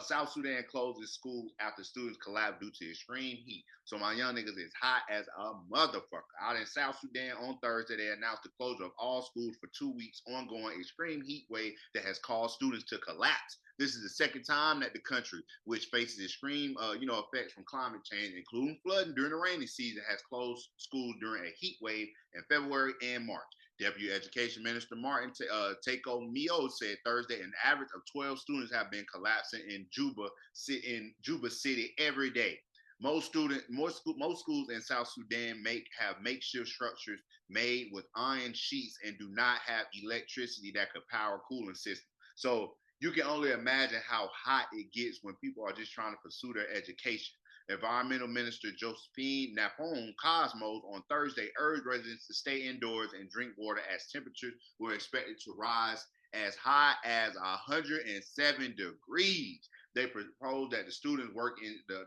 South Sudan closes schools after students collapse due to extreme heat. So my young niggas is hot as a motherfucker. Out in South Sudan on Thursday, they announced the closure of all schools for 2 weeks, ongoing extreme heat wave that has caused students to collapse. This is the second time that the country, which faces extreme, effects from climate change, including flooding during the rainy season, has closed schools during a heat wave in February and March. Deputy Education Minister Martin Tako Mio said Thursday an average of 12 students have been collapsing in Juba City every day. Most schools in South Sudan have makeshift structures made with iron sheets and do not have electricity that could power cooling systems. So you can only imagine how hot it gets when people are just trying to pursue their education. Environmental Minister Josephine Napon Cosmos on Thursday urged residents to stay indoors and drink water as temperatures were expected to rise as high as 107 degrees. They proposed that the students work in the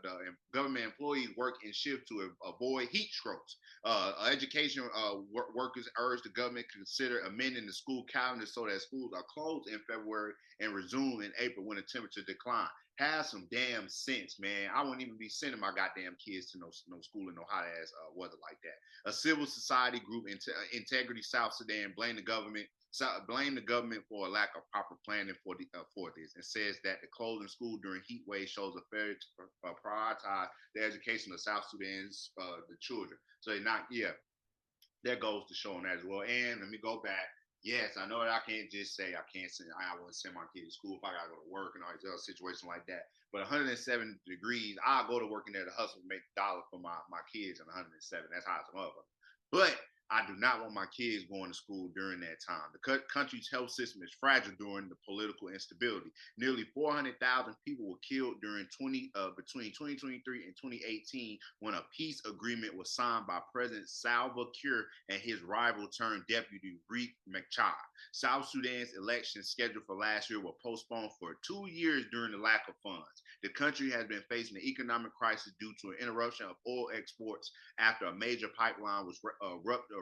government employees work in shifts to avoid heat strokes. Education workers urged the government to consider amending the school calendar so that schools are closed in February and resume in April when the temperature decline. Have some damn sense, man. I wouldn't even be sending my goddamn kids to no school in no hot ass weather like that. A civil society group, Integrity South Sudan, blamed the government for a lack of proper planning for this, and says that the closing school during heat wave shows a failure to prioritize the education of South Sudan's the children. So that goes to showing that as well. And let me go back. Yes, I know that I can't just say I wouldn't send my kid to school if I gotta go to work and all these other situations like that. But 107 degrees, I'll go to work in there to hustle and make a dollar for my kids in 107. That's hot as a motherfucker. But I do not want my kids going to school during that time. The country's health system is fragile during the political instability. Nearly 400,000 people were killed between 2023 and 2018 when a peace agreement was signed by President Salva Kiir and his rival turned deputy Riek Machar. South Sudan's elections scheduled for last year were postponed for 2 years during the lack of funds. The country has been facing an economic crisis due to an interruption of oil exports after a major pipeline was ruptured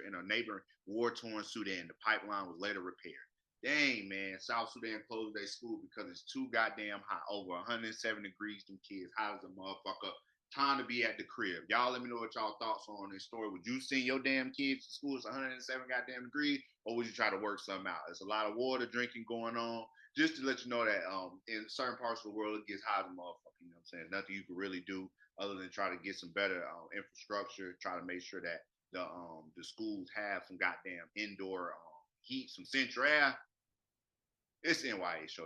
in a neighboring war-torn Sudan. The pipeline was later repaired. Dang, man, South Sudan closed their school because it's too goddamn hot. Over 107 degrees, them kids hot as a motherfucker. Time to be at the crib. Y'all let me know what y'all thoughts are on this story. Would you send your damn kids to school? It's 107 goddamn degrees, or would you try to work something out? There's a lot of water drinking going on. Just to let you know that in certain parts of the world, it gets hot as a motherfucker. You know what I'm saying? Nothing you can really do other than try to get some better infrastructure, try to make sure that the schools have some goddamn indoor heat, some central air. It's N.y.a show.